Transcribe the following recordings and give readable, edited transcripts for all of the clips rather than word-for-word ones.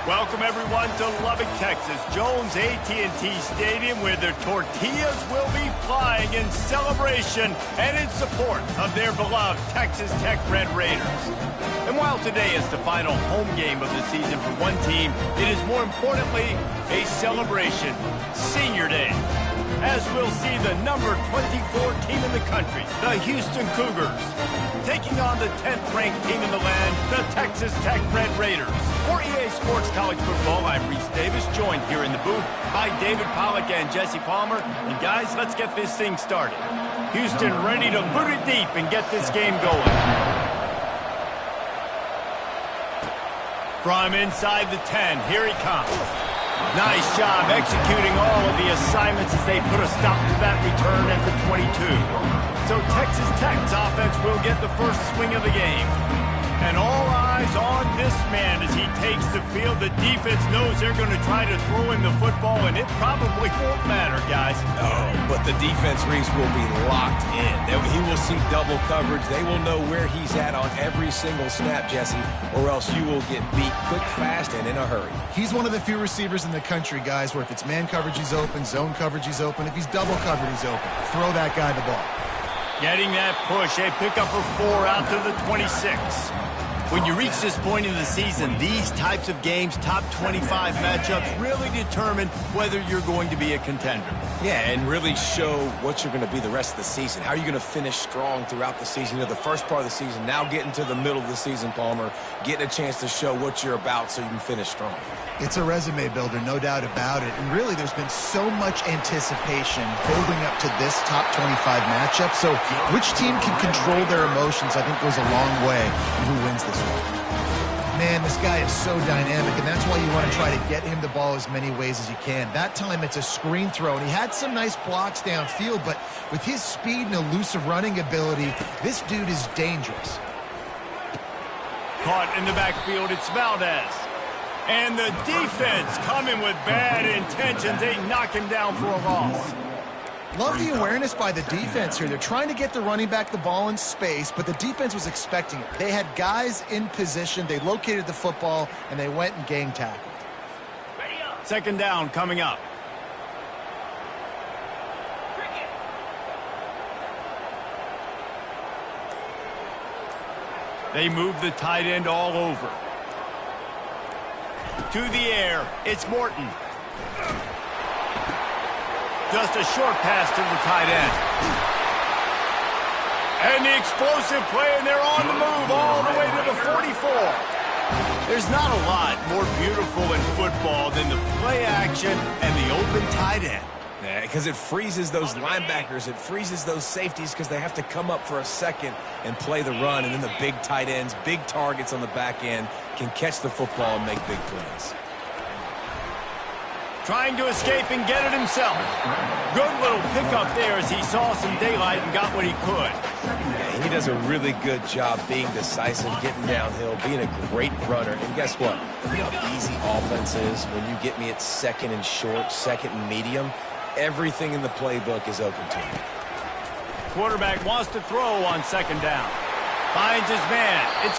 Welcome, everyone, to Lubbock, Texas, Jones AT&T Stadium, where their tortillas will be flying in celebration and in support of their beloved Texas Tech Red Raiders. And while today is the final home game of the season for one team, it is more importantly a celebration, Senior Day, as we'll see the number 24 team in the country, the Houston Cougars, taking on the 10th-ranked team in the land, the Texas Tech Red Raiders. For EA Sports College Football, I'm Reese Davis, joined here in the booth by David Pollack and Jesse Palmer. And guys, let's get this thing started. Houston ready to boot it deep and get this game going. From inside the 10, here he comes. Nice job executing all of the assignments as they put a stop to that return at the 22. So Texas Tech's offense will get the first swing of the game. And all eyes on this man as he takes the field. The defense knows they're going to try to throw him the football, and it probably won't matter, guys. Oh, but the defense, Reese, will be locked in. He will see double coverage. They will know where he's at on every single snap, Jesse, or else you will get beat quick, fast, and in a hurry. He's one of the few receivers in the country, guys, where if it's man coverage, he's open, zone coverage, he's open. If he's double covered, he's open. Throw that guy the ball. Getting that push, a pickup of 4 out to the 26. When you reach this point in the season, these types of games, top 25 matchups, really determine whether you're going to be a contender. Yeah, and really show what you're going to be the rest of the season. How are you going to finish strong throughout the season? You know, the first part of the season, now getting to the middle of the season, Palmer, getting a chance to show what you're about so you can finish strong. It's a resume builder, no doubt about it. And really, there's been so much anticipation building up to this top 25 matchup. So which team can control their emotions, I think, goes a long way in who wins this one. Man, this guy is so dynamic, and that's why you want to try to get him the ball as many ways as you can. That time, it's a screen throw, and he had some nice blocks downfield, but with his speed and elusive running ability, this dude is dangerous. Caught in the backfield, it's Valdez. And the defense coming with bad intentions. They knock him down for a loss. Love the awareness by the defense here. They're trying to get the running back the ball in space, but the defense was expecting it. They had guys in position. They located the football, and they went and gang tackled. Second down coming up. They move the tight end all over. To the air, it's Morton. Just a short pass to the tight end. And the explosive play, and they're on the move all the way to the 44. There's not a lot more beautiful in football than the play action and the open tight end. Yeah, because it freezes those linebackers. It freezes those safeties because they have to come up for a second and play the run. And then the big tight ends, big targets on the back end, can catch the football and make big plays. Trying to escape and get it himself. Good little pickup there as he saw some daylight and got what he could. Yeah, he does a really good job being decisive, getting downhill, being a great runner. And guess what? You know how easy offense is when you get me at second and short, second and medium. Everything in the playbook is open to him. Quarterback wants to throw on second down. Finds his man. It's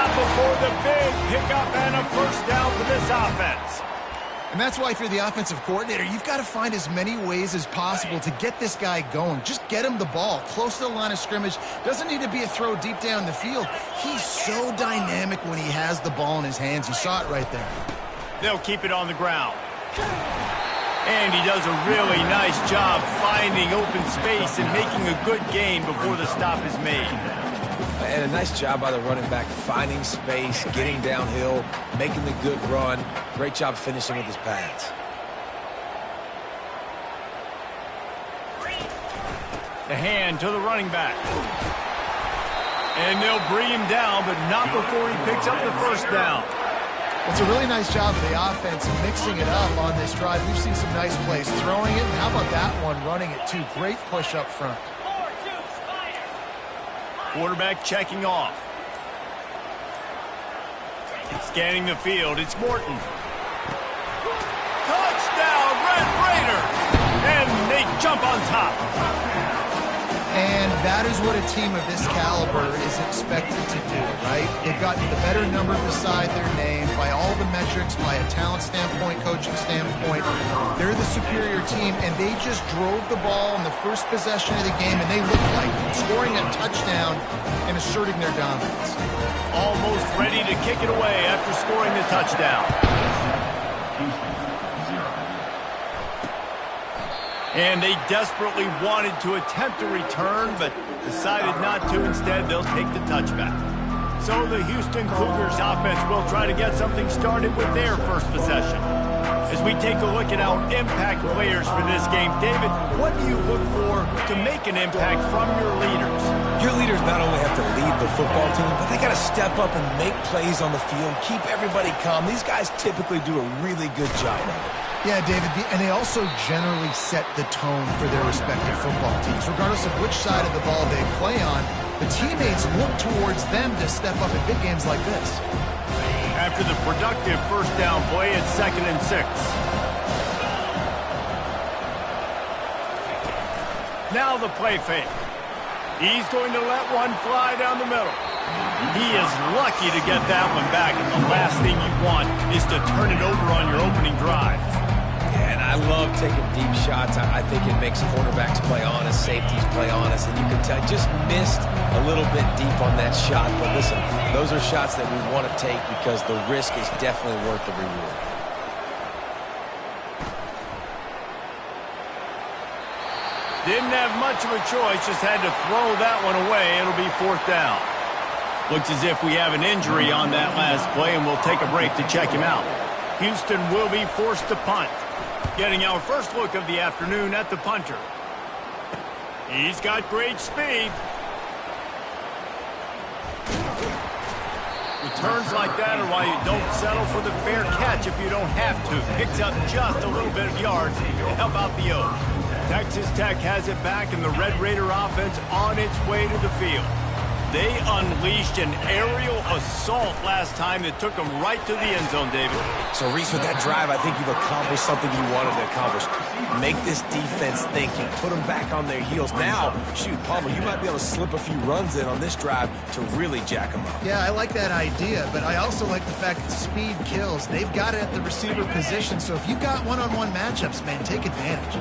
stop before the big pickup and a first down for this offense. And that's why if you're the offensive coordinator, you've got to find as many ways as possible to get this guy going. Just get him the ball close to the line of scrimmage. Doesn't need to be a throw deep down the field. He's so dynamic when he has the ball in his hands. You saw it right there. They'll keep it on the ground. And he does a really nice job finding open space and making a good gain before the stop is made. And a nice job by the running back, finding space, getting downhill, making the good run. Great job finishing with his pads. The hand to the running back. And they'll bring him down, but not before he picks up the first down. It's a really nice job of the offense mixing it up on this drive. We've seen some nice plays throwing it. And how about that one running it too? Great push up front. Quarterback checking off. Scanning the field, it's Morton. Touchdown, Red Raiders! And they jump on top. And that is what a team of this caliber is expected to do, right? They've gotten the better number beside their name by all the metrics, by a talent standpoint, coaching standpoint. They're the superior team, and they just drove the ball in the first possession of the game, and they looked like scoring a touchdown and asserting their dominance. Almost ready to kick it away after scoring the touchdown. And they desperately wanted to attempt a return, but decided not to. Instead, they'll take the touchback. So the Houston Cougars offense will try to get something started with their first possession. As we take a look at our impact players for this game, David, what do you look for to make an impact from your leaders? Your leaders not only have to lead the football team, but they got to step up and make plays on the field, keep everybody calm. These guys typically do a really good job of it. Yeah, David, and they also generally set the tone for their respective football teams. Regardless of which side of the ball they play on, the teammates look towards them to step up in big games like this. After the productive first down play, it's 2nd and 6. Now the play fake. He's going to let one fly down the middle. He is lucky to get that one back, and the last thing you want is to turn it over on your opening drive. Yeah, and I love taking deep shots. I think it makes quarterbacks play honest, safeties play honest, and you can tell just missed a little bit deep on that shot. But listen, those are shots that we want to take because the risk is definitely worth the reward. Didn't have much of a choice, just had to throw that one away. It'll be 4th down. Looks as if we have an injury on that last play, and we'll take a break to check him out. Houston will be forced to punt. Getting our first look of the afternoon at the punter. He's got great speed. Returns like that are why you don't settle for the fair catch if you don't have to. Picks up just a little bit of yards to help out the O's. Texas Tech has it back, and the Red Raider offense on its way to the field. They unleashed an aerial assault last time that took them right to the end zone, David. So, Reese, with that drive, I think you've accomplished something you wanted to accomplish. Make this defense thinking. Put them back on their heels. Now, shoot, Palmer, you might be able to slip a few runs in on this drive to really jack them up. Yeah, I like that idea, but I also like the fact that speed kills. They've got it at the receiver position, so if you've got one-on-one matchups, man, take advantage.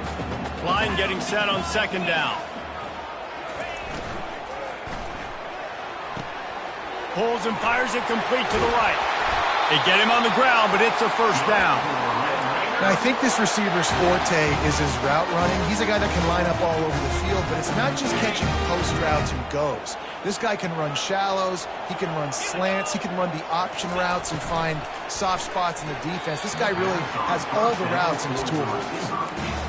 Line getting set on 2nd down. Pulls and fires it complete to the right. They get him on the ground, but it's a first down. Now, I think this receiver's forte is his route running. He's a guy that can line up all over the field, but it's not just catching post routes and goes. This guy can run shallows, he can run slants, he can run the option routes and find soft spots in the defense. This guy really has all the routes in his toolbox.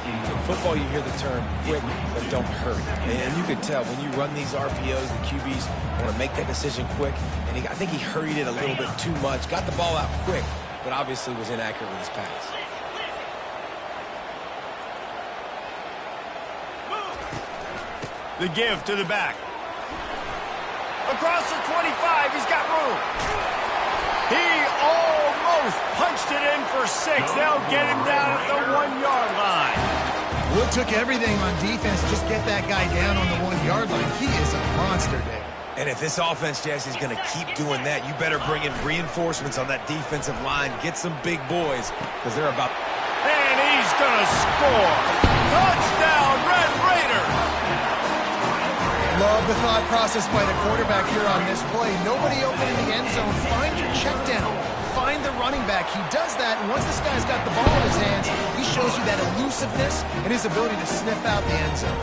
In football, you hear the term quick, but don't hurry. And you can tell when you run these RPOs, the QBs want to make that decision quick. And I think he hurried it a little bit too much. Got the ball out quick, but obviously was inaccurate with his pass. The give to the back. Across the 25, he's got room. He almost punched it in for 6. They'll get him down at the 1-yard line. Well, it took everything on defense to just get that guy down on the 1-yard line. He is a monster, Dave. And if this offense, Jesse, is going to keep doing that, you better bring in reinforcements on that defensive line. Get some big boys, because they're about... And he's going to score. Touchdown, Red Raider. Love the thought process by the quarterback here on this play. Nobody open in the end zone. Find your check down. Find the running back. He does that, and once this guy's got the ball in his hands, he shows you that elusiveness and his ability to sniff out the end zone.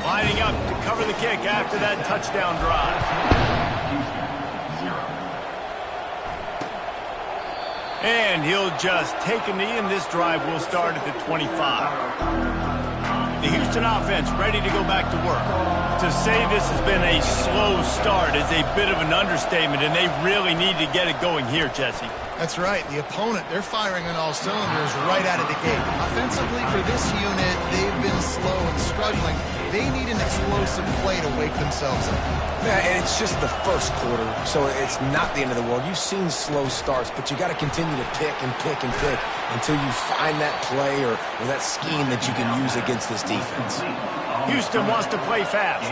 Lining up to cover the kick after that touchdown drive. And he'll just take a knee, and this drive will start at the 25. The Houston offense ready to go back to work. To say this has been a slow start is a bit of an understatement, and they really need to get it going here, Jesse. That's right. The opponent, they're firing on all cylinders right out of the gate. Offensively, for this unit, they've been slow and struggling. They need an explosive play to wake themselves up. Yeah, and it's just the first quarter, so it's not the end of the world. You've seen slow starts, but you got to continue to pick and pick and pick until you find that play or that scheme that you can use against this defense. Houston wants to play fast.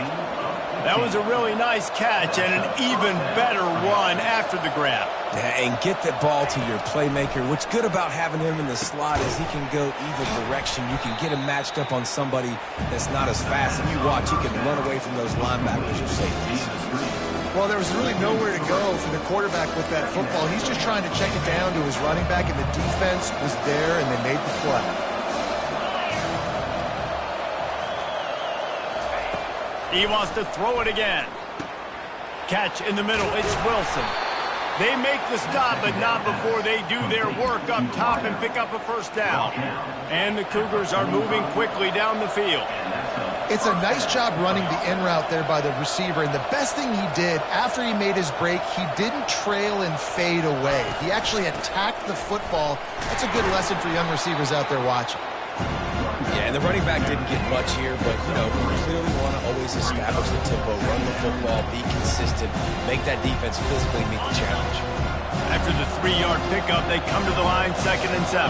That was a really nice catch and an even better run after the grab. Yeah, and get that ball to your playmaker. What's good about having him in the slot is he can go either direction. You can get him matched up on somebody that's not as fast, and you watch, he can run away from those linebackers or safeties. Well, there was really nowhere to go for the quarterback with that football. He's just trying to check it down to his running back, and the defense was there, and they made the play. He wants to throw it again. Catch in the middle. It's Wilson. They make the stop, but not before they do their work up top and pick up a first down. And the Cougars are moving quickly down the field. It's a nice job running the in route there by the receiver. And the best thing he did after he made his break, he didn't trail and fade away. He actually attacked the football. That's a good lesson for young receivers out there watching. Yeah, and the running back didn't get much here, but, you know, we clearly want to always establish the tempo, run the football, be consistent, make that defense physically meet the challenge. After the 3-yard pickup, they come to the line, 2nd and 7.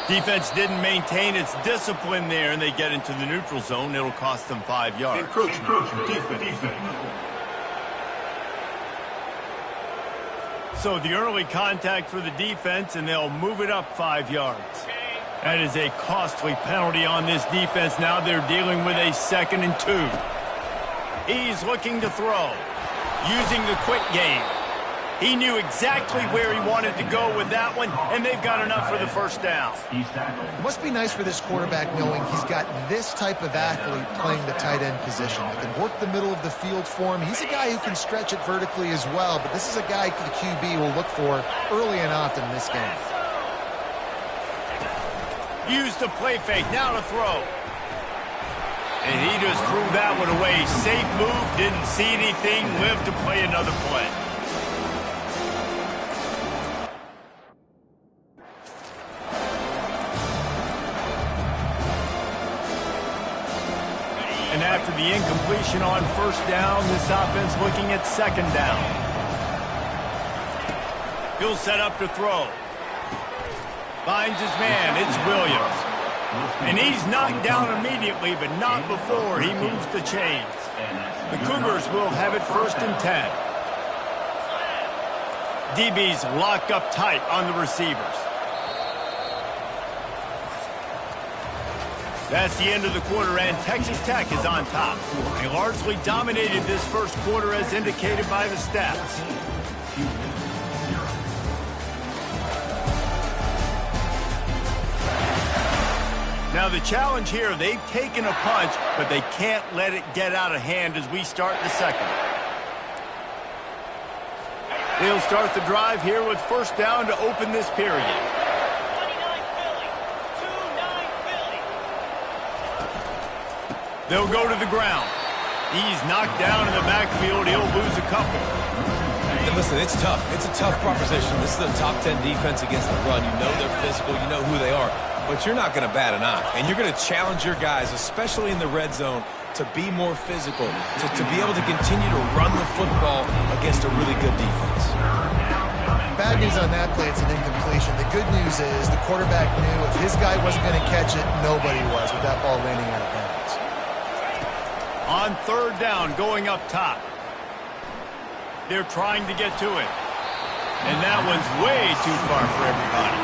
Defense didn't maintain its discipline there, and they get into the neutral zone. It'll cost them 5 yards. Defense. So the early contact for the defense, and they'll move it up 5 yards. That is a costly penalty on this defense. Now they're dealing with a 2nd and 2. He's looking to throw, using the quick game. He knew exactly where he wanted to go with that one, and they've got enough for the first down. It must be nice for this quarterback knowing he's got this type of athlete playing the tight end position. They can work the middle of the field for him. He's a guy who can stretch it vertically as well, but this is a guy the QB will look for early and often in this game. Used the play fake, now to throw. And he just threw that one away. Safe move, didn't see anything, lived to play another play. And after the incompletion on first down, this offense looking at 2nd down. He'll set up to throw. Finds his man, it's Williams. And he's knocked down immediately, but not before he moves the chains. The Cougars will have it 1st and 10. DB's locked up tight on the receivers. That's the end of the quarter, and Texas Tech is on top. They largely dominated this first quarter as indicated by the stats. Now the challenge here, they've taken a punch, but they can't let it get out of hand as we start the second. They'll start the drive here with first down to open this period. They'll go to the ground. He's knocked down in the backfield. He'll lose a couple. And listen, it's tough. It's a tough proposition. This is a top 10 defense against the run. You know they're physical. You know who they are. But you're not going to bat an eye. And you're going to challenge your guys, especially in the red zone, to be more physical, to be able to continue to run the football against a really good defense. Bad news on that play, it's an incompletion. The good news is the quarterback knew if his guy wasn't going to catch it, nobody was with that ball landing out of bounds. On third down, going up top. They're trying to get to it. And that one's way too far for everybody.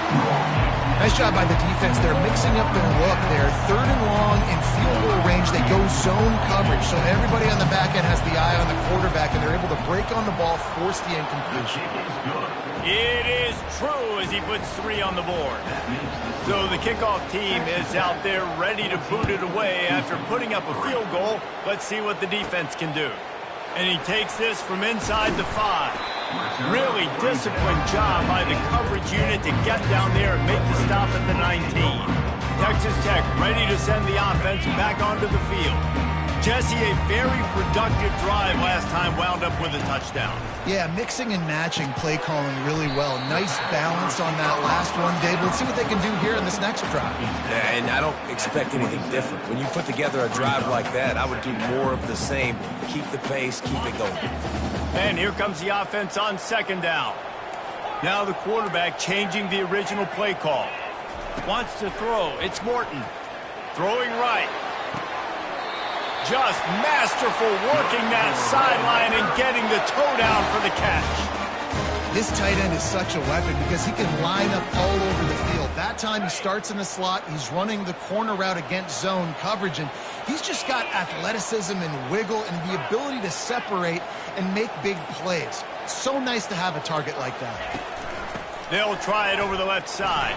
Nice job by the defense. They're mixing up their look there. Third and long in field goal range. They go zone coverage. So everybody on the back end has the eye on the quarterback, and they're able to break on the ball, force the incompletion. It is true as he puts 3 on the board. So the kickoff team is out there ready to boot it away after putting up a field goal. Let's see what the defense can do. And he takes this from inside the 5. Really disciplined job by the coverage unit to get down there and make the stop at the 19. Texas Tech ready to send the offense back onto the field. Jesse, a very productive drive last time wound up with a touchdown. Yeah, mixing and matching play calling really well. Nice balance on that last one, Dave. Let's see what they can do here in this next drive. Yeah, and I don't expect anything different. When you put together a drive like that, I would do more of the same. Keep the pace, keep it going. And here comes the offense on second down. Now the quarterback changing the original play call. Wants to throw. It's Morton. Throwing right. Just masterful working that sideline and getting the toe down for the catch. This tight end is such a weapon because he can line up all over the field. That time he starts in the slot. He's running the corner route against zone coverage, and he's just got athleticism and wiggle and the ability to separate and make big plays. It's so nice to have a target like that. They'll try it over the left side.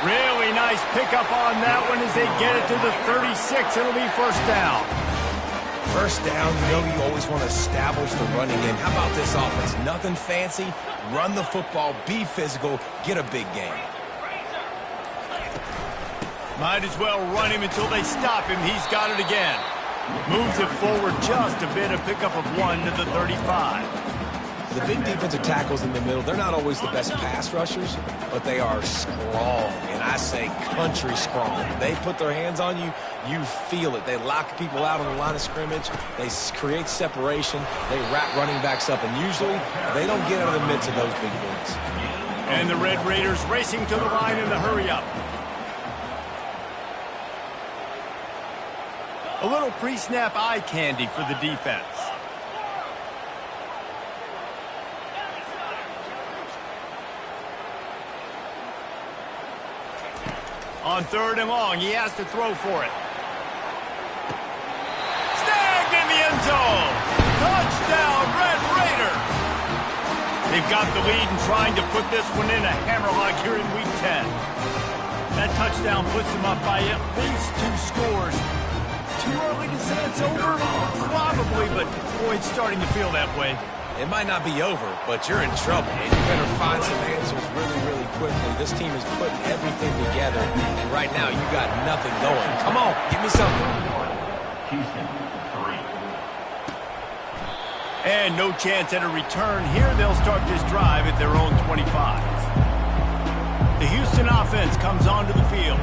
Really nice pickup on that one as they get it to the 36. It'll be first down. First down, you always want to establish the running game. How about this offense? Nothing fancy. Run the football, be physical, get a big gain. Might as well run him until they stop him. He's got it again. Moves it forward just a bit. A pickup of 1 to the 35. The big defensive tackles in the middle, they're not always the best pass rushers, but they are strong, and I say country strong. They put their hands on you, you feel it. They lock people out on the line of scrimmage. They create separation. They wrap running backs up, and usually they don't get out of the midst of those big boys. And the Red Raiders racing to the line in the hurry-up. A little pre-snap eye candy for the defense. On third and long, he has to throw for it. Snagged in the end zone. Touchdown, Red Raider. They've got the lead and trying to put this one in a hammerlock here in Week 10. That touchdown puts them up by at least 2 scores. Too early to say it's over? Probably, but boy, it's starting to feel that way. It might not be over, but you're in trouble, and you better find some answers really, really quickly. This team is putting everything together, and right now you got nothing going. Come on, give me something. And no chance at a return here. They'll start this drive at their own 25. The Houston offense comes onto the field.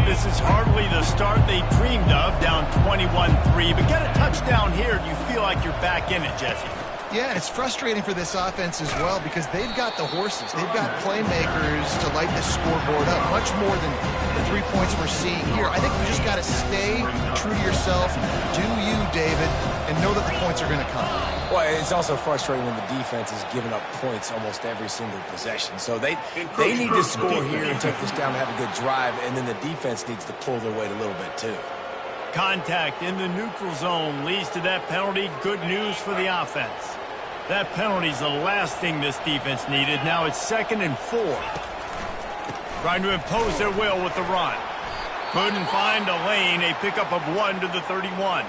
This is hardly the start they dreamed of, down 21-3. But get a touchdown here, do you feel like you're back in it, Jesse? Yeah, and it's frustrating for this offense as well because they've got the horses. They've got playmakers to light the scoreboard up, much more than the 3 points we're seeing here. I think you just got to stay true to yourself, do you, David, and know that the points are going to come. Well, it's also frustrating when the defense is giving up points almost every single possession. So they need to score here and take this down and have a good drive, and then the defense needs to pull their weight a little bit too. Contact in the neutral zone leads to that penalty. Good news for the offense. That penalty's the last thing this defense needed. Now it's 2nd and 4. Trying to impose their will with the run. Couldn't find a lane. A pickup of 1 to the 31.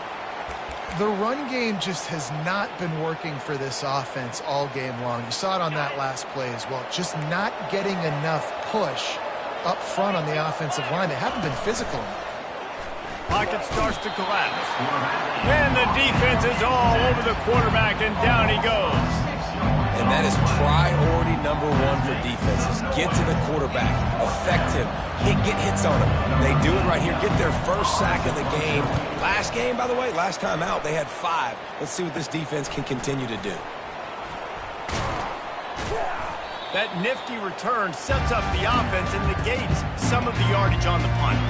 The run game just has not been working for this offense all game long. You saw it on that last play as well. Just not getting enough push up front on the offensive line. They haven't been physical enough. Pocket starts to collapse. And the defense is all over the quarterback, and down he goes. And that is priority number 1 for defenses. Get to the quarterback. Affect him. Get hits on him. They do it right here. Get their first sack of the game. Last game, by the way, last time out, they had 5. Let's see what this defense can continue to do. That nifty return sets up the offense and negates some of the yardage on the punt.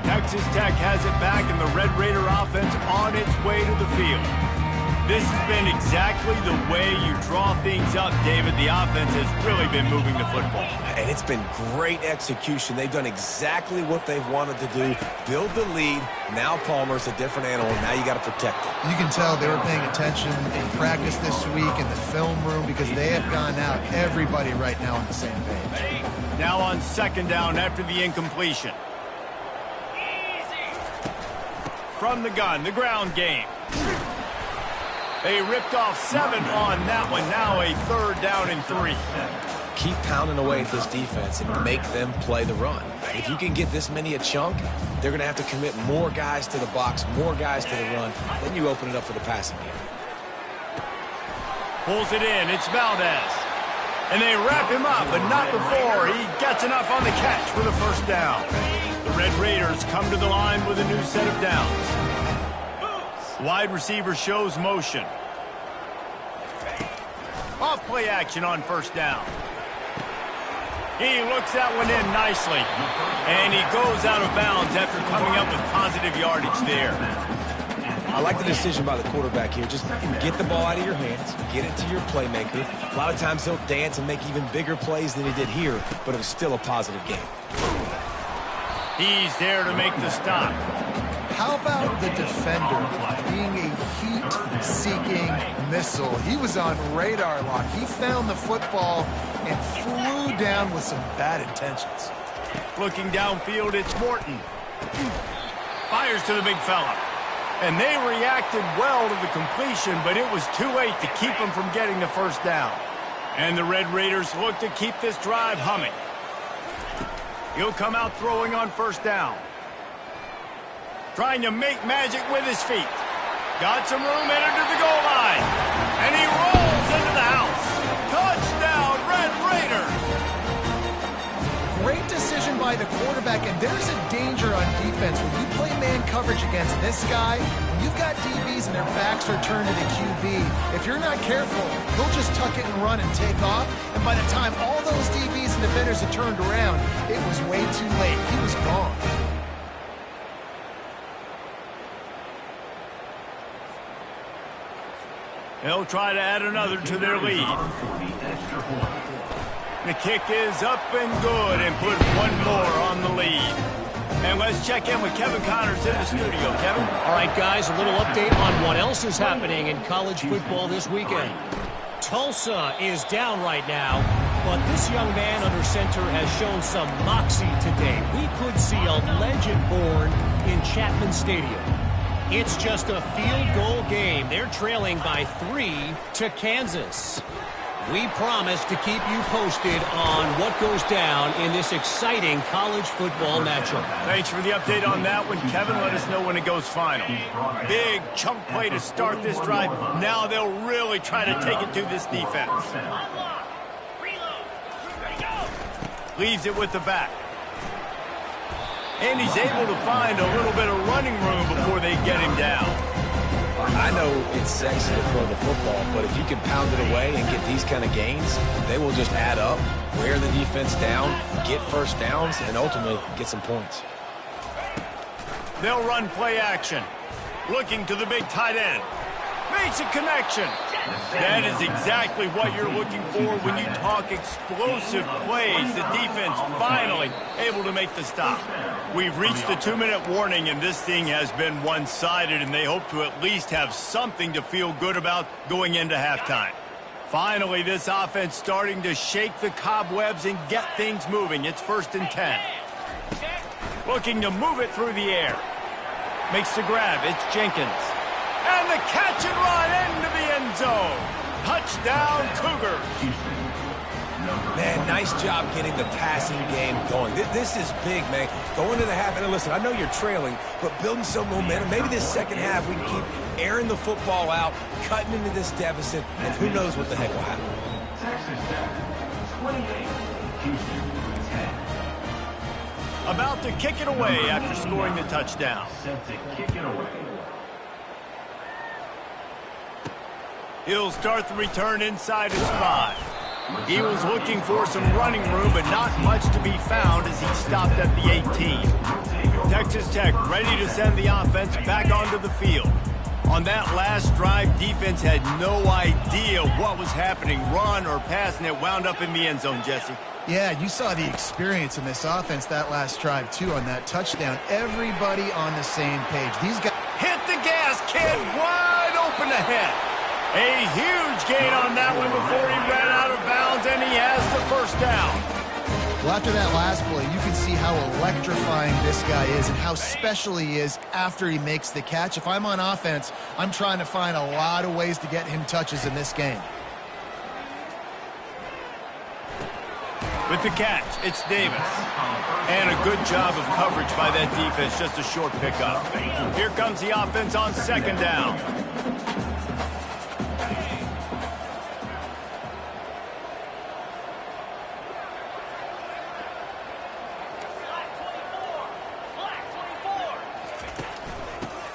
Texas Tech has it back, and the Red Raider offense on its way to the field. This has been exactly the way you draw things up, David. The offense has really been moving the football. And it's been great execution. They've done exactly what they've wanted to do. Build the lead. Now Palmer's a different animal. Now you got to protect it. You can tell they were paying attention in practice this week in the film room because they have gone out, everybody right now on the same page. Now on second down after the incompletion. From the gun, the ground game. They ripped off 7 on that one. Now a 3rd down and 3. Keep pounding away at this defense and make them play the run. If you can get this many a chunk, they're going to have to commit more guys to the box, more guys to the run. Then you open it up for the passing game. Pulls it in. It's Valdez. And they wrap him up, but not before he gets enough on the catch for the first down. The Red Raiders come to the line with a new set of downs. Wide receiver shows motion. Off play action on first down. He looks that one in nicely. And he goes out of bounds after coming up with positive yardage there. I like the decision by the quarterback here. Just get the ball out of your hands, get it to your playmaker. A lot of times he'll dance and make even bigger plays than he did here, but it was still a positive game. He's there to make the stop. How about the defender being a heat-seeking missile? He was on radar lock. He found the football and flew down with some bad intentions. Looking downfield, it's Morton. Fires to the big fella. And they reacted well to the completion, but it was too late to keep him from getting the first down. And the Red Raiders look to keep this drive humming. He'll come out throwing on first down. Trying to make magic with his feet. Got some room, entered to the goal line. And he rolls into the house. Touchdown, Red Raiders! Great decision by the quarterback, and there's a danger on defense. When you play man coverage against this guy, when you've got DBs and their backs are turned to the QB, if you're not careful, he'll just tuck it and run and take off. And by the time all those DBs and defenders had turned around, it was way too late. He was gone. They'll try to add another to their lead. The kick is up and good and put one more on the lead. And let's check in with Kevin Connors in the studio. Kevin? All right, guys, a little update on what else is happening in college football this weekend. Tulsa is down right now, but this young man under center has shown some moxie today. We could see a legend born in Chapman Stadium. It's just a field goal game. They're trailing by 3 to Kansas. We promise to keep you posted on what goes down in this exciting college football matchup. Thanks for the update on that one, Kevin. Let us know when it goes final. Big chunk play to start this drive. Now they'll really try to take it to this defense. Leaves it with the back. And he's able to find a little bit of running room before they get him down. I know it's sexy to throw the football, but if you can pound it away and get these kind of gains, they will just add up, wear the defense down, get first downs, and ultimately get some points. They'll run play action. Looking to the big tight end. Makes a connection. That is exactly what you're looking for when you talk explosive plays. The defense finally able to make the stop. We've reached the 2-minute warning, and this thing has been one-sided, and they hope to at least have something to feel good about going into halftime. Finally, this offense starting to shake the cobwebs and get things moving. It's 1st and 10. Looking to move it through the air. Makes the grab. It's Jenkins. And the catch and run into the end zone. Touchdown, Cougars. Man, nice job getting the passing game going. This is big, man. Going to the half, and listen, I know you're trailing, but building some momentum. Maybe this second half we can keep airing the football out, cutting into this deficit, and who knows what the heck will happen. About to kick it away after scoring the touchdown. He'll start the return inside his 5. He was looking for some running room, but not much to be found as he stopped at the 18. Texas Tech ready to send the offense back onto the field. On that last drive, defense had no idea what was happening, run or pass, and it wound up in the end zone, Jesse. Yeah, you saw the experience in this offense that last drive, too, on that touchdown. Everybody on the same page. These guys hit the gas, kid, wide open ahead. A huge gain on that one before he ran out of bounds, and he has the first down. Well, after that last play, you can see how electrifying this guy is and how special he is after he makes the catch. If I'm on offense, I'm trying to find a lot of ways to get him touches in this game. With the catch, it's Davis. And a good job of coverage by that defense, just a short pickup. Here comes the offense on second down.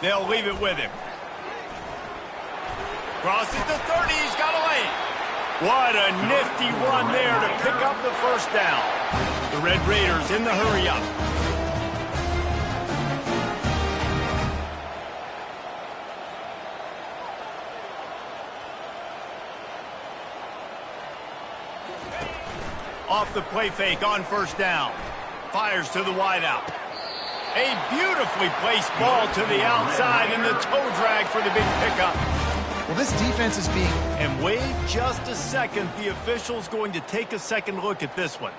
They'll leave it with him. Crosses the 30, he's got away. What a nifty run there to pick up the first down. The Red Raiders in the hurry up. Off the play fake on first down. Fires to the wideout. A beautifully placed ball to the outside and the toe drag for the big pickup. Well, this defense is being... And wait just a second. The official's going to take a second look at this one.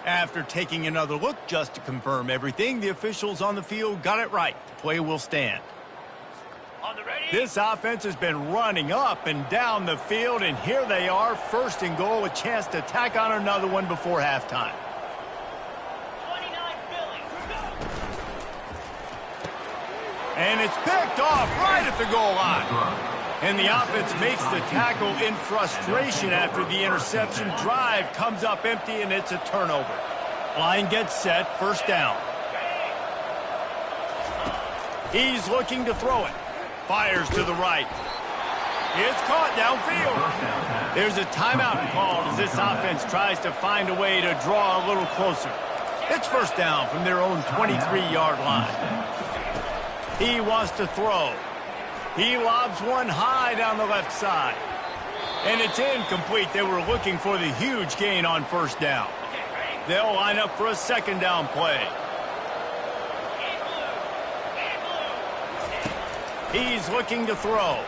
After taking another look just to confirm everything, the officials on the field got it right. The play will stand. This offense has been running up and down the field, and here they are, first and goal, a chance to tack on another one before halftime. And it's picked off right at the goal line. And the offense makes the tackle in frustration after the interception. Drive comes up empty, and it's a turnover. Line gets set, first down. He's looking to throw it. Fires to the right. It's caught downfield. There's a timeout called as this offense tries to find a way to draw a little closer. It's first down from their own 23-yard line. He wants to throw. He lobs one high down the left side. And it's incomplete. They were looking for the huge gain on first down. They'll line up for a second down play. He's looking to throw.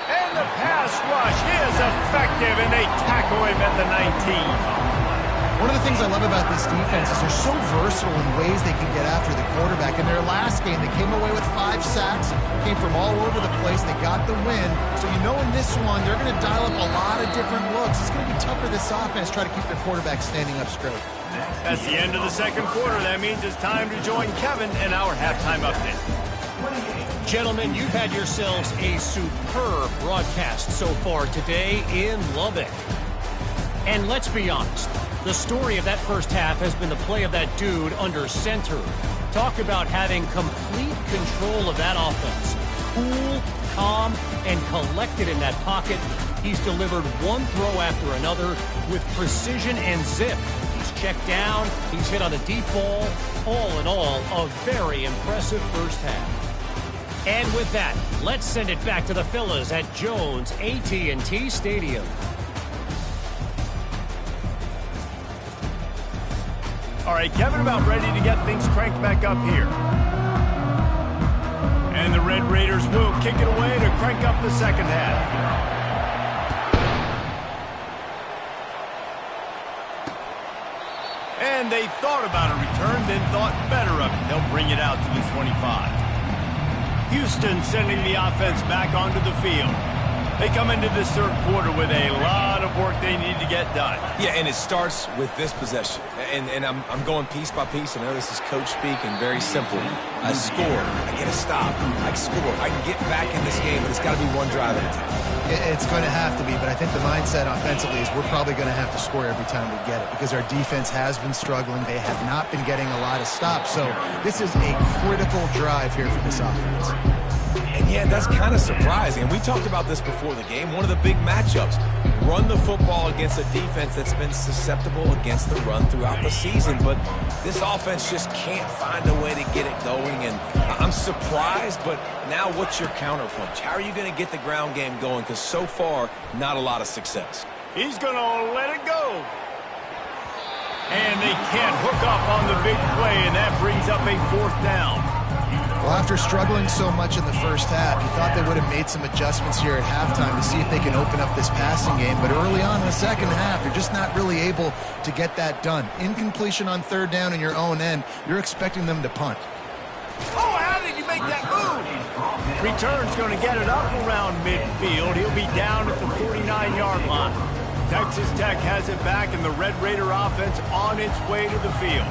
And the pass rush is effective, and they tackle him at the 19. One of the things I love about this defense is they're so versatile in ways they can get after the quarterback. In their last game, they came away with 5 sacks, came from all over the place. They got the win. So you know in this one, they're going to dial up a lot of different looks. It's going to be tough for this offense to try to keep their quarterback standing up straight. That's the end of the second quarter. That means it's time to join Kevin in our halftime update. Gentlemen, you've had yourselves a superb broadcast so far today in Lubbock. And let's be honest, the story of that first half has been the play of that dude under center. Talk about having complete control of that offense. Cool, calm, and collected in that pocket. He's delivered one throw after another with precision and zip. He's checked down, he's hit on a deep ball. All in all, a very impressive first half. And with that, let's send it back to the fellas at Jones AT&T Stadium. All right, Kevin, about ready to get things cranked back up here. And the Red Raiders will kick it away to crank up the second half. And they thought about a return, then thought better of it. They'll bring it out to the 25. Houston sending the offense back onto the field. They come into this third quarter with a lot of work they need to get done. Yeah, and it starts with this possession. And I'm going piece by piece. I know this is coach speak and very simple. I score. I get a stop. I score. I can get back in this game, but it's got to be one drive at a time. It's going to have to be, but I think the mindset offensively is we're probably going to have to score every time we get it because our defense has been struggling. They have not been getting a lot of stops. So this is a critical drive here for this offense. And yeah, that's kind of surprising. And we talked about this before the game. One of the big matchups. Run the football against a defense that's been susceptible against the run throughout the season. But this offense just can't find a way to get it going. And I'm surprised, but now what's your counterpunch? How are you going to get the ground game going? Because so far, not a lot of success. He's going to let it go. And they can't hook up on the big play, and that brings up a 4th down. Well, after struggling so much in the first half, you thought they would have made some adjustments here at halftime to see if they can open up this passing game. But early on in the second half, you're just not really able to get that done. Incompletion on 3rd down in your own end, you're expecting them to punt. Oh, how did you make that move? Return's going to get it up around midfield. He'll be down at the 49-yard line. Texas Tech has it back, and the Red Raider offense on its way to the field.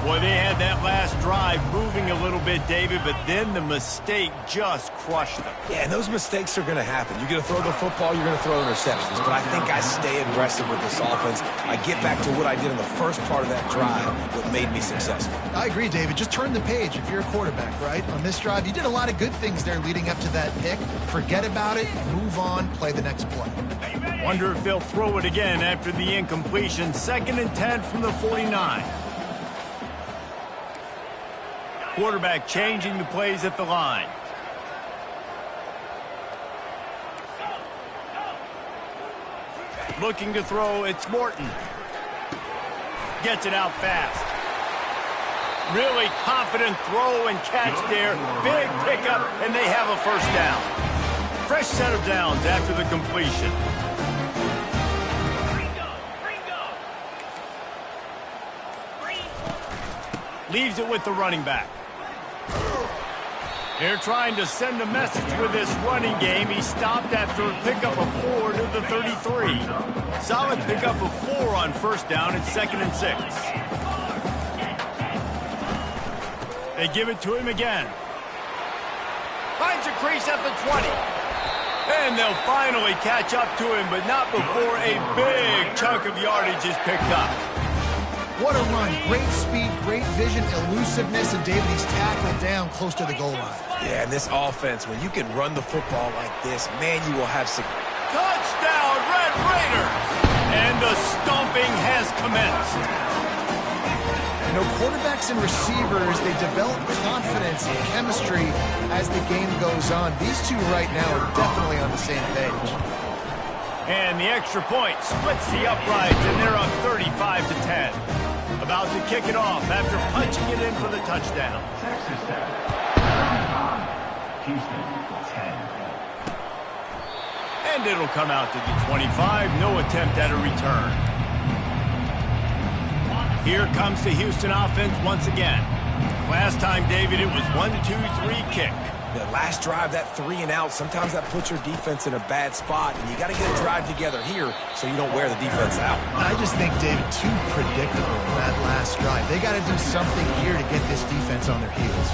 Boy, they had that last drive moving a little bit, David, but then the mistake just crushed them. Yeah, and those mistakes are going to happen. You're going to throw the football, you're going to throw interceptions. But I think I stay aggressive with this offense. I get back to what I did in the first part of that drive that made me successful. I agree, David. Just turn the page if you're a quarterback, right? On this drive, you did a lot of good things there leading up to that pick. Forget about it, move on, play the next play. Wonder if they'll throw it again after the incompletion. 2nd and 10 from the 49. Quarterback changing the plays at the line. Looking to throw, it's Morton. Gets it out fast. Really confident throw and catch there. Big pickup, and they have a 1st down. Fresh set of downs after the completion. Leaves it with the running back. They're trying to send a message with this running game. He stopped after a pickup of 4 to the 33. Solid pickup of 4 on 1st down. It's 2nd and 6. They give it to him again. Finds a crease at the 20. And they'll finally catch up to him, but not before a big chunk of yardage is picked up. What a run. Great speed, great vision, elusiveness, and David, he's tackled down close to the goal line. Yeah, and this offense, when you can run the football like this, man, you will have some... Touchdown, Red Raiders! And the stomping has commenced. You know, quarterbacks and receivers, they develop confidence and chemistry as the game goes on. These two right now are definitely on the same page. And the extra point splits the uprights, and they're up 35 to 10. About to kick it off after punching it in for the touchdown. Texas Tech. Houston, 10. And it'll come out to the 25. No attempt at a return. Here comes the Houston offense once again. Last time, David, it was 1-2-3 kick. The last drive, that 3 and out, sometimes that puts your defense in a bad spot, and you got to get a drive together here so you don't wear the defense out. I just think, David, too predictable that last drive. They got to do something here to get this defense on their heels.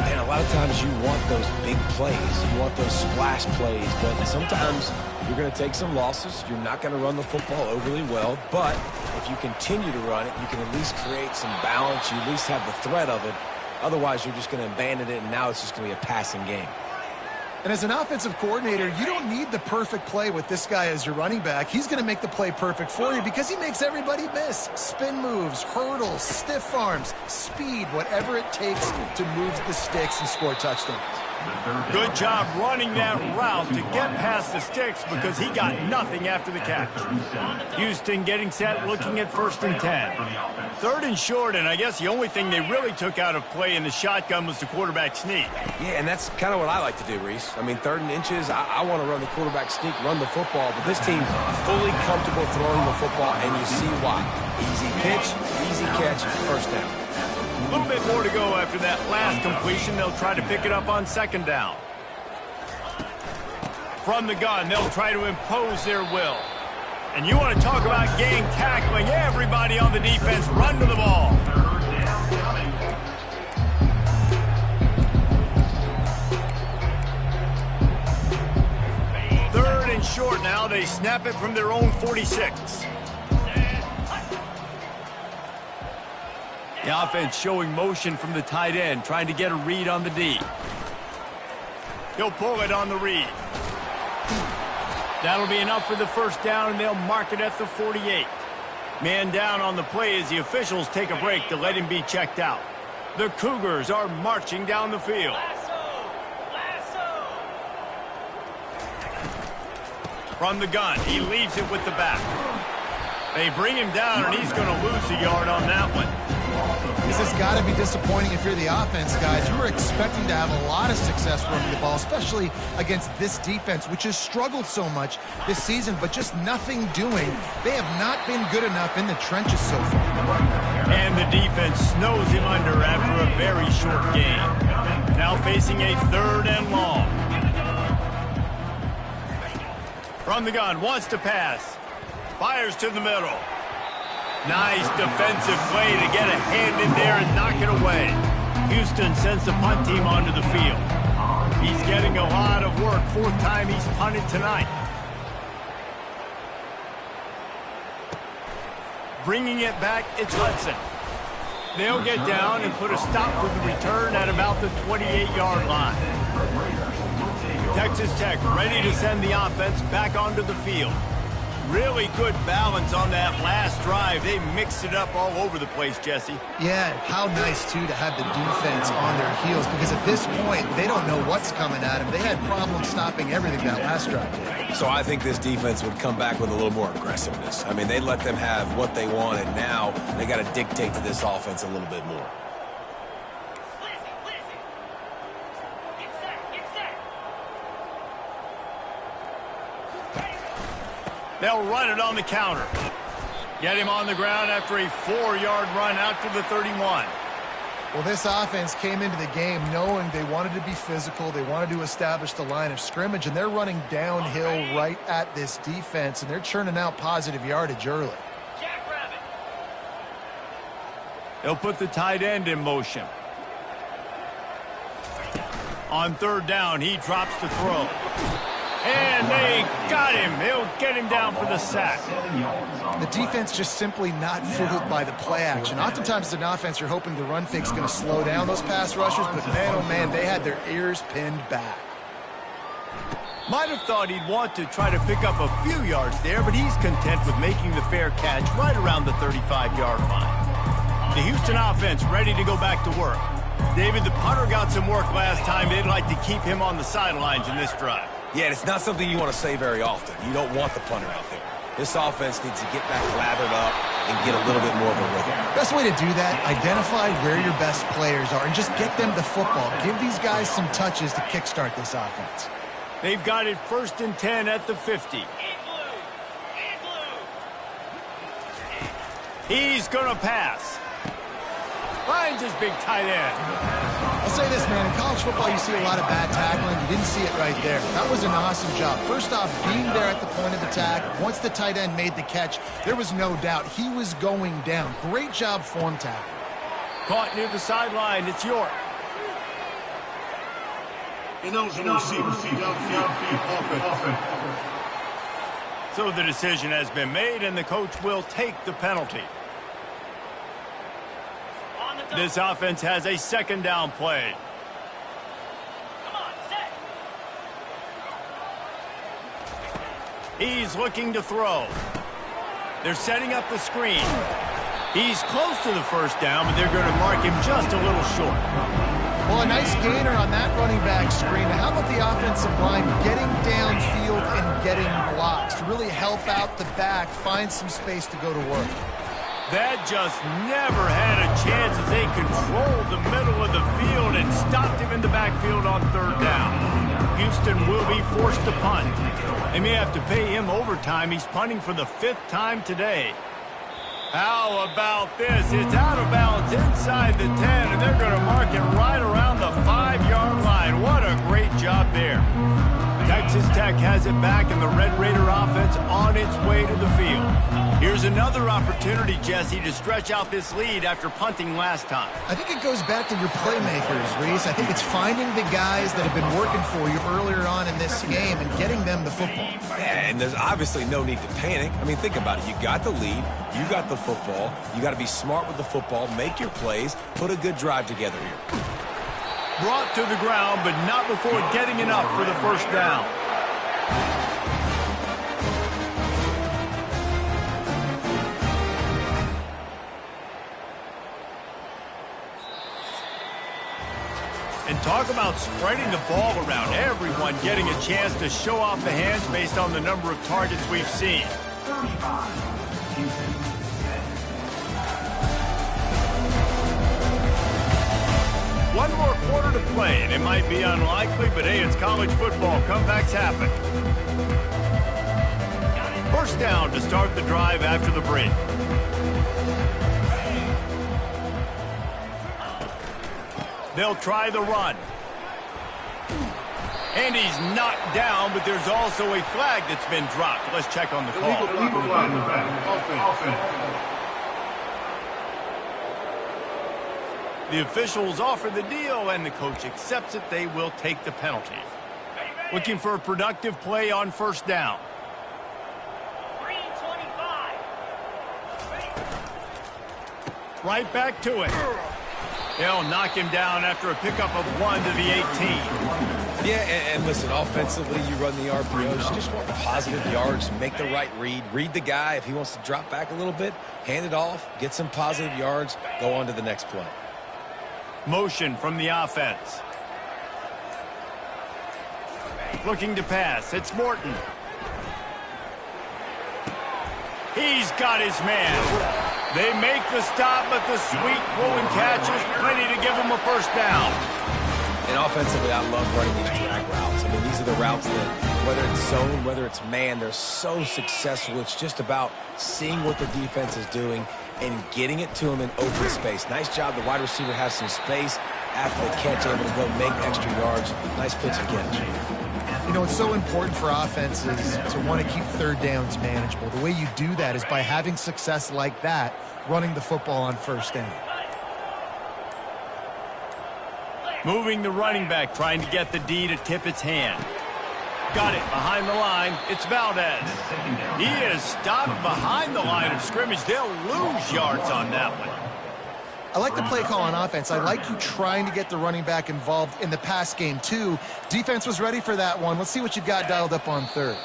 And a lot of times you want those big plays. You want those splash plays, but sometimes you're going to take some losses. You're not going to run the football overly well, but if you continue to run it, you can at least create some balance. You at least have the threat of it. Otherwise, you're just going to abandon it, and now it's just going to be a passing game. And as an offensive coordinator, you don't need the perfect play with this guy as your running back. He's going to make the play perfect for you because he makes everybody miss. Spin moves, hurdles, stiff arms, speed, whatever it takes to move the sticks and score touchdowns. Good job running that route to get past the sticks because he got nothing after the catch. Houston getting set, looking at 1st and 10. 3rd and short, and I guess the only thing they really took out of play in the shotgun was the quarterback sneak. Yeah, and that's kind of what I like to do, Reese. I mean, 3rd and inches, I want to run the quarterback sneak, run the football, but this team fully comfortable throwing the football, and you see why. Easy pitch, easy catch, 1st down. A little bit more to go after that last completion. They'll try to pick it up on 2nd down. From the gun, they'll try to impose their will. And you want to talk about gang tackling. Everybody on the defense run to the ball. 3rd and short now. They snap it from their own 46. The offense showing motion from the tight end, trying to get a read on the D. He'll pull it on the read. That'll be enough for the first down, and they'll mark it at the 48. Man down on the play as the officials take a break to let him be checked out. The Cougars are marching down the field. From the gun, he leaves it with the back. They bring him down, and he's going to lose a yard on that one. This has got to be disappointing if you're the offense, guys. You were expecting to have a lot of success running the ball, especially against this defense, which has struggled so much this season, but just nothing doing. They have not been good enough in the trenches so far. And the defense snows him under after a very short game. Now facing a 3rd and long. From the gun, wants to pass. Fires to the middle. Nice defensive play to get a hand in there and knock it away. Houston sends the punt team onto the field. He's getting a lot of work. 4th time he's punted tonight. Bringing it back, it's Hudson. They'll get down and put a stop to the return at about the 28-yard line. Texas Tech ready to send the offense back onto the field. Really good balance on that last drive. They mixed it up all over the place, Jesse. Yeah, how nice, too, to have the defense on their heels, because at this point, they don't know what's coming at them. They had problems stopping everything that last drive. So I think this defense would come back with a little more aggressiveness. I mean, they let them have what they want, and now they got to dictate to this offense a little bit more. They'll run it on the counter. Get him on the ground after a 4-yard run out to the 31. Well, this offense came into the game knowing they wanted to be physical. They wanted to establish the line of scrimmage, and they're running downhill right at this defense, and they're churning out positive yardage early. They'll put the tight end in motion. On 3rd down, he drops the throw. And they got him. They'll get him down for the sack. The defense just simply not fooled by the play action. Oftentimes as an offense, you're hoping the run fake's going to slow down those pass rushers, but man, oh man, they had their ears pinned back. Might have thought he'd want to try to pick up a few yards there, but he's content with making the fair catch right around the 35-yard line. The Houston offense ready to go back to work. David, the punter got some work last time. They'd like to keep him on the sidelines in this drive. Yeah, it's not something you want to say very often. You don't want the punter out there. This offense needs to get back lathered up and get a little bit more of a rhythm. Best way to do that, identify where your best players are and just get them the football. Give these guys some touches to kickstart this offense. They've got it 1st and 10 at the 50. He's going to pass. Finds his big tight end. I'll say this, man. In college football, you see a lot of bad tackling. You didn't see it right there. That was an awesome job. First off, being there at the point of attack. Once the tight end made the catch, there was no doubt he was going down. Great job form tackle. Caught near the sideline. It's York. So the decision has been made, and the coach will take the penalty. This offense has a 2nd down play. He's looking to throw. They're setting up the screen. He's close to the 1st down, but they're going to mark him just a little short. Well, a nice gainer on that running back screen. How about the offensive line getting downfield and getting blocks to really help out the back, find some space to go to work? That just never had a chance as they controlled the middle of the field and stopped him in the backfield on 3rd down. Houston will be forced to punt. They may have to pay him overtime. He's punting for the 5th time today. How about this? It's out of bounds inside the 10, and they're going to mark it right around the 5-yard line. What a great job there. Texas Tech has it back, and the Red Raider offense on its way to the field. Here's another opportunity, Jesse, to stretch out this lead after punting last time. I think it goes back to your playmakers, Reese. I think it's finding the guys that have been working for you earlier on in this game and getting them the football. And there's obviously no need to panic. I mean, think about it. You got the lead. You got the football. You got to be smart with the football, make your plays, put a good drive together here. Brought to the ground, but not before getting enough for the first down. And talk about spreading the ball around. Everyone getting a chance to show off the hands based on the number of targets we've seen. One more quarter to play, and it might be unlikely, but hey, it's college football. Comebacks happen. First down to start the drive after the break. They'll try the run. And he's knocked down, but there's also a flag that's been dropped. Let's check on the call. The officials offer the deal, and the coach accepts it. They will take the penalty. Looking for a productive play on first down. Right back to it. They'll knock him down after a pickup of 1 to the 18. Yeah, and listen, offensively, you run the RPOs. You just want positive yards, make the right read the guy. If he wants to drop back a little bit, hand it off, get some positive yards, go on to the next play. Motion from the offense. Looking to pass. It's Morton. He's got his man. They make the stop, but the sweet rolling catch is plenty to give him a first down. And offensively, I love running these drag routes. I mean, these are the routes that, whether it's zone, whether it's man, they're so successful. It's just about seeing what the defense is doing and getting it to them in open space. Nice job. The wide receiver has some space after the catch, able to go make extra yards. Nice pitch and catch. You know, it's so important for offenses to want to keep third downs manageable. The way you do that is by having success like that, running the football on first down. Moving the running back, trying to get the D to tip its hand. Got it behind the line. It's Valdez. He is stopped behind the line of scrimmage. They'll lose yards on that one. I like the play call on offense. I like you trying to get the running back involved in the pass game, too. Defense was ready for that one. Let's see what you've got dialed up on third.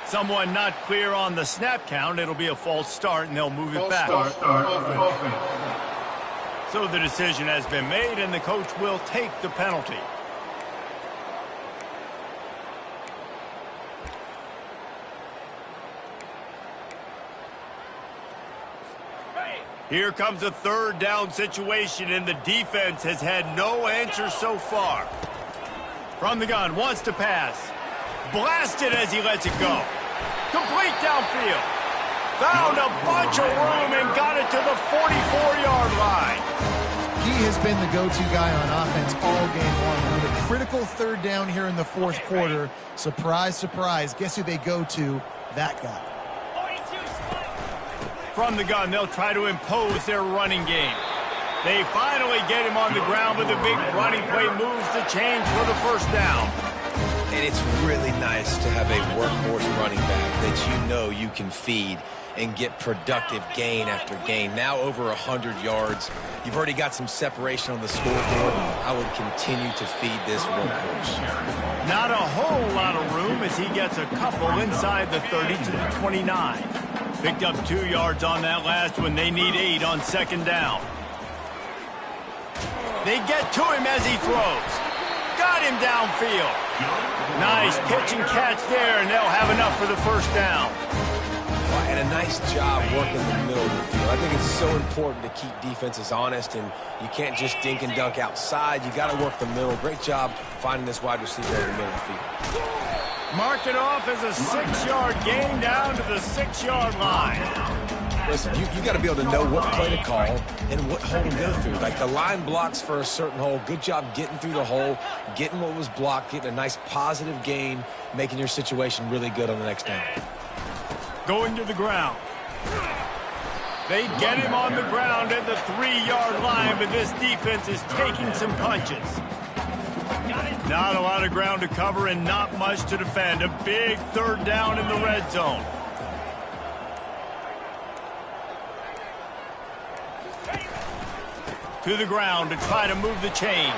Someone not clear on the snap count. It'll be a false start, and they'll move it back. So the decision has been made, and the coach will take the penalty. Here comes a third down situation, and the defense has had no answer so far. From the gun, wants to pass. Blasted as he lets it go. Complete downfield. Found a bunch of room and got it to the 44-yard line. He has been the go-to guy on offense all game long. On the critical third down here in the fourth quarter, surprise, surprise, guess who they go to? That guy. From the gun, they'll try to impose their running game. They finally get him on the ground, but the big running play moves the chains for the first down. And it's really nice to have a workhorse running back that you know you can feed and get productive gain after gain. Now over 100 yards. You've already got some separation on the scoreboard. I would continue to feed this workhorse. Not a whole lot of room as he gets a couple inside the 30 to the 29. Picked up 2 yards on that last one. They need 8 on second down. They get to him as he throws. Got him downfield. Nice pitch and catch there, and they'll have enough for the first down. And a nice job working the middle of the field. I think it's so important to keep defenses honest, and you can't just dink and dunk outside. You got to work the middle. Great job finding this wide receiver in the middle of the field. Mark it off as a 6-yard gain down to the 6-yard line. Listen, you got to be able to know what play to call and what hole to go through. Like the line blocks for a certain hole. Good job getting through the hole, getting what was blocked, getting a nice positive gain, making your situation really good on the next down. Going to the ground. They get him on the ground at the 3-yard line, but this defense is taking some punches. Not a lot of ground to cover and not much to defend. A big third down in the red zone. To the ground to try to move the chains.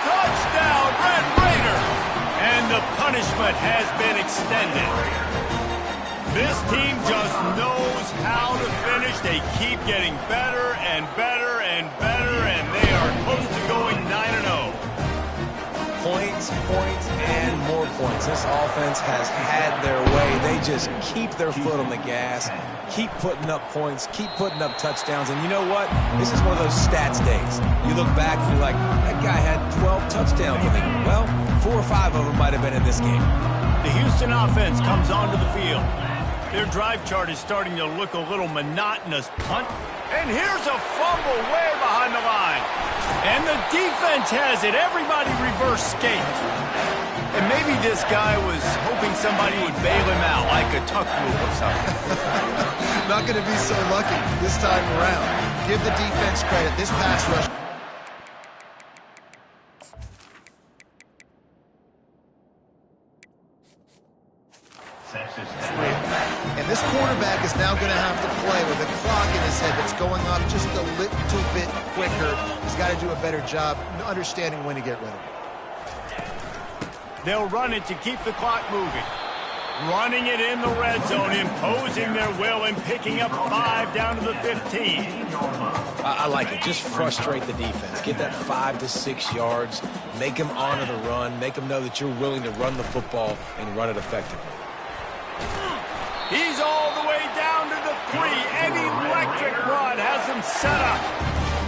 Touchdown, Red Raider! And the punishment has been extended. This team just knows how to finish. They keep getting better and better and better, and they are close to going 9-0. Points, and more points. This offense has had their way. They just keep their foot on the gas, keep putting up points, keep putting up touchdowns. And you know what? This is one of those stats days. You look back and you're like, that guy had 12 touchdowns in the game. Well, 4 or 5 of them might have been in this game. The Houston offense comes onto the field. Their drive chart is starting to look a little monotonous. Punt. And here's a fumble way behind the line. And the defense has it. Everybody reverse skate. And maybe this guy was hoping somebody would bail him out, like a tuck move or something. Not going to be so lucky this time around. Give the defense credit. This pass rush. And this quarterback is now going to have to play with a clock in his head that's going off just a little bit quicker. He's got to do a better job understanding when to get rid of it. They'll run it to keep the clock moving. Running it in the red zone, imposing their will and picking up 5 down to the 15. I like it. Just frustrate the defense. Get that 5 to 6 yards. Make them honor the run. Make them know that you're willing to run the football and run it effectively. He's all the way down to the 3. An electric run has him set up.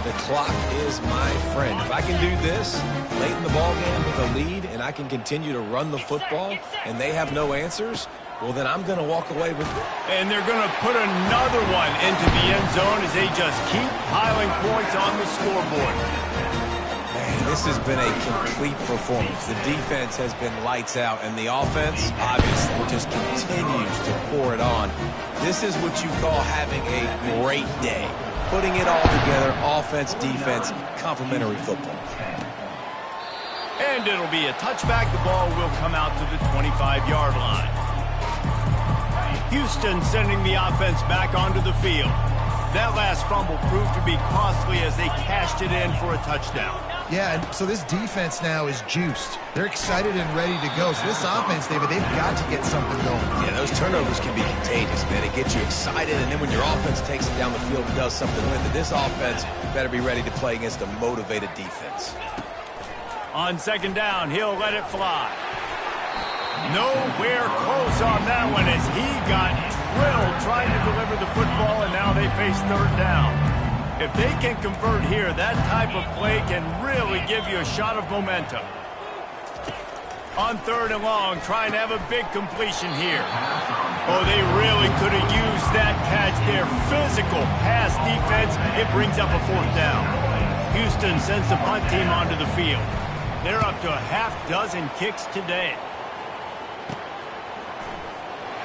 The clock is my friend. If I can do this late in the ballgame with a lead and I can continue to run the football and they have no answers, well, then I'm going to walk away with it. And they're going to put another one into the end zone as they just keep piling points on the scoreboard. Man, this has been a complete performance. The defense has been lights out, and the offense, obviously, just continues to pour it on. This is what you call having a great day. Putting it all together, offense, defense, complementary football. And it'll be a touchback. The ball will come out to the 25-yard line. Houston sending the offense back onto the field. That last fumble proved to be costly as they cashed it in for a touchdown. Yeah, and so this defense now is juiced. They're excited and ready to go. So this offense, David, they've got to get something going. Yeah, those turnovers can be contagious, man. It gets you excited, and then when your offense takes it down the field and does something with it, this offense better be ready to play against a motivated defense. On second down, he'll let it fly. Nowhere close on that one as he got drilled trying to deliver the football, and now they face third down. If they can convert here, that type of play can really give you a shot of momentum. On third and long, trying to have a big completion here. Oh, they really could have used that catch there. Physical pass defense. It brings up a fourth down. Houston sends the punt team onto the field. They're up to a half-dozen kicks today.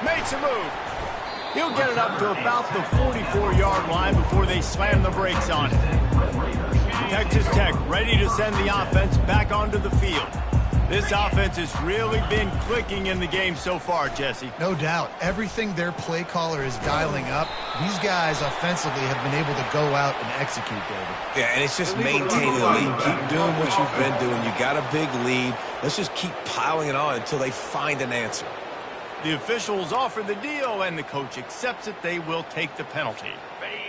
Makes a move. He'll get it up to about the 44-yard line before they slam the brakes on it. Texas Tech ready to send the offense back onto the field. This offense has really been clicking in the game so far, Jesse. No doubt. Everything their play caller is dialing up, these guys offensively have been able to go out and execute, David. Yeah, and it's just maintaining the lead. Keep doing what you've been doing. You got a big lead. Let's just keep piling it on until they find an answer. The officials offer the deal, and the coach accepts it. They will take the penalty.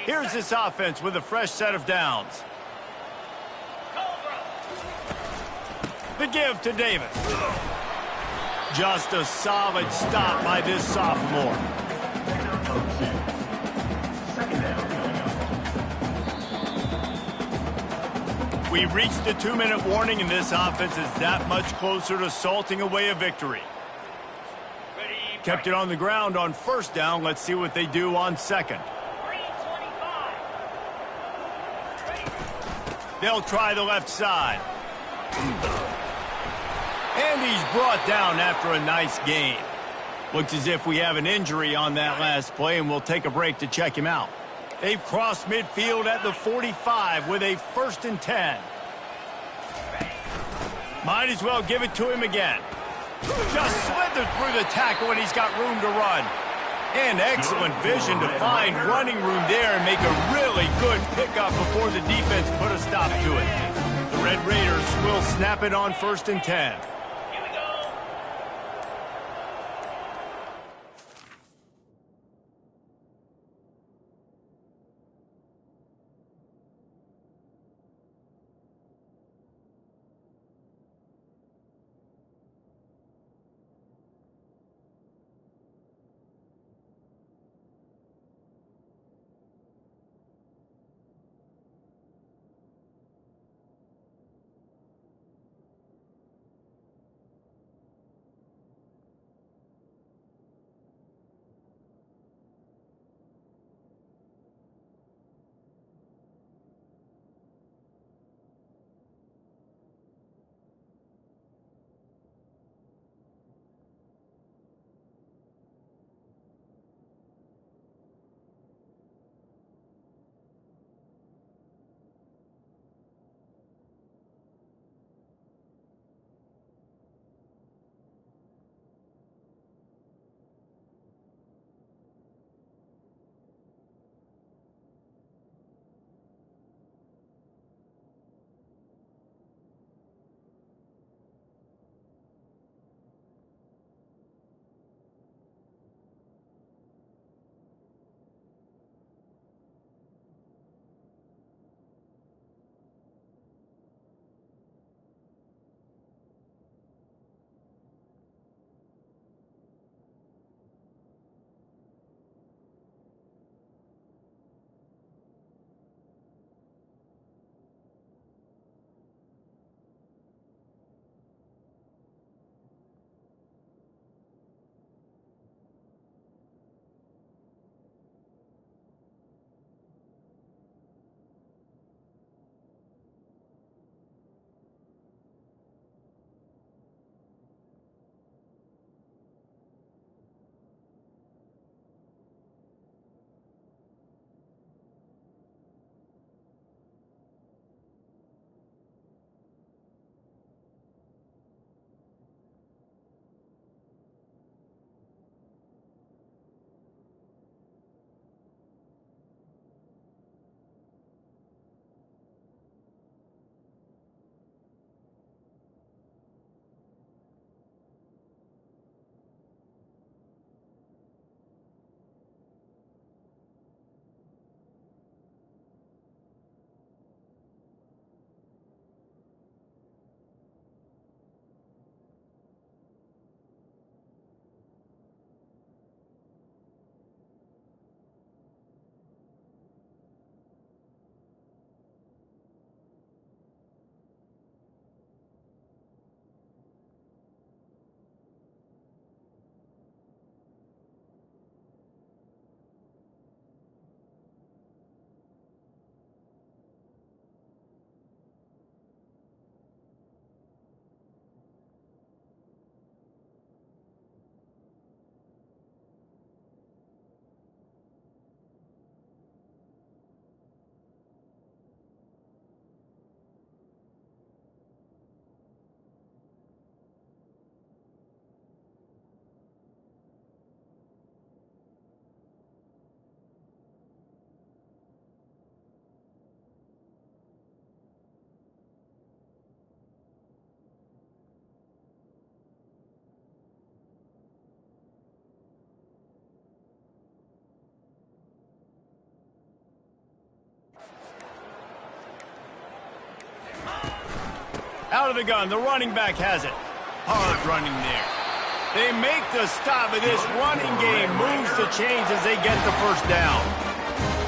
Here's this offense with a fresh set of downs. The give to Davis. Just a solid stop by this sophomore. We've reached the 2-minute warning, and this offense is that much closer to salting away a victory. Kept it on the ground on first down. Let's see what they do on second. They'll try the left side. And he's brought down after a nice gain. Looks as if we have an injury on that last play, and we'll take a break to check him out. They've crossed midfield at the 45 with a 1st and 10. Might as well give it to him again. Just slithered through the tackle, and he's got room to run. And excellent vision to find running room there and make a really good pickup before the defense put a stop to it. The Red Raiders will snap it on 1st and 10. Out of the gun, the running back has it. Hard running there. They make the stop, and this running game moves the chains as they get the first down.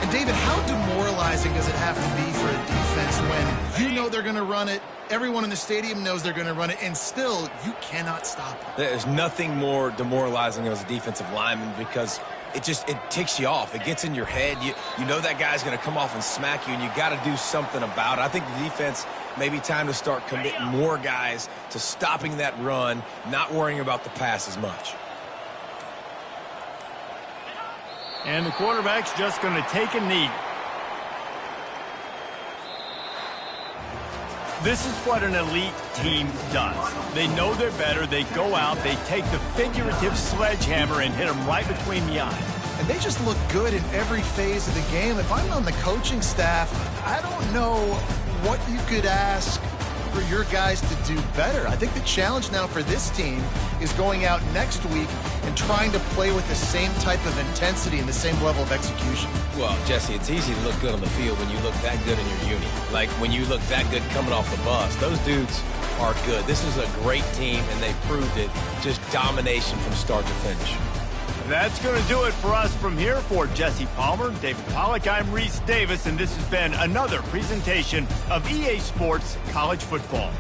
And David, how demoralizing does it have to be for a defense when you know they're going to run it, everyone in the stadium knows they're going to run it, and still you cannot stop it? There's nothing more demoralizing as a defensive lineman because it ticks you off. It gets in your head. You know that guy's going to come off and smack you, and you got to do something about it. I think the defense maybe time to start committing more guys to stopping that run, not worrying about the pass as much. And the quarterback's just going to take a knee. This is what an elite team does. They know they're better. They go out. They take the figurative sledgehammer and hit them right between the eyes. And they just look good in every phase of the game. If I'm on the coaching staff, I don't know what you could ask for your guys to do better. I think the challenge now for this team is going out next week and trying to play with the same type of intensity and the same level of execution. Well, Jesse, it's easy to look good on the field when you look that good in your uni. Like when you look that good coming off the bus. Those dudes are good. This is a great team, and they proved it. Just domination from start to finish. That's going to do it for us from here. For Jesse Palmer, David Pollack, I'm Reese Davis, and this has been another presentation of EA Sports College Football.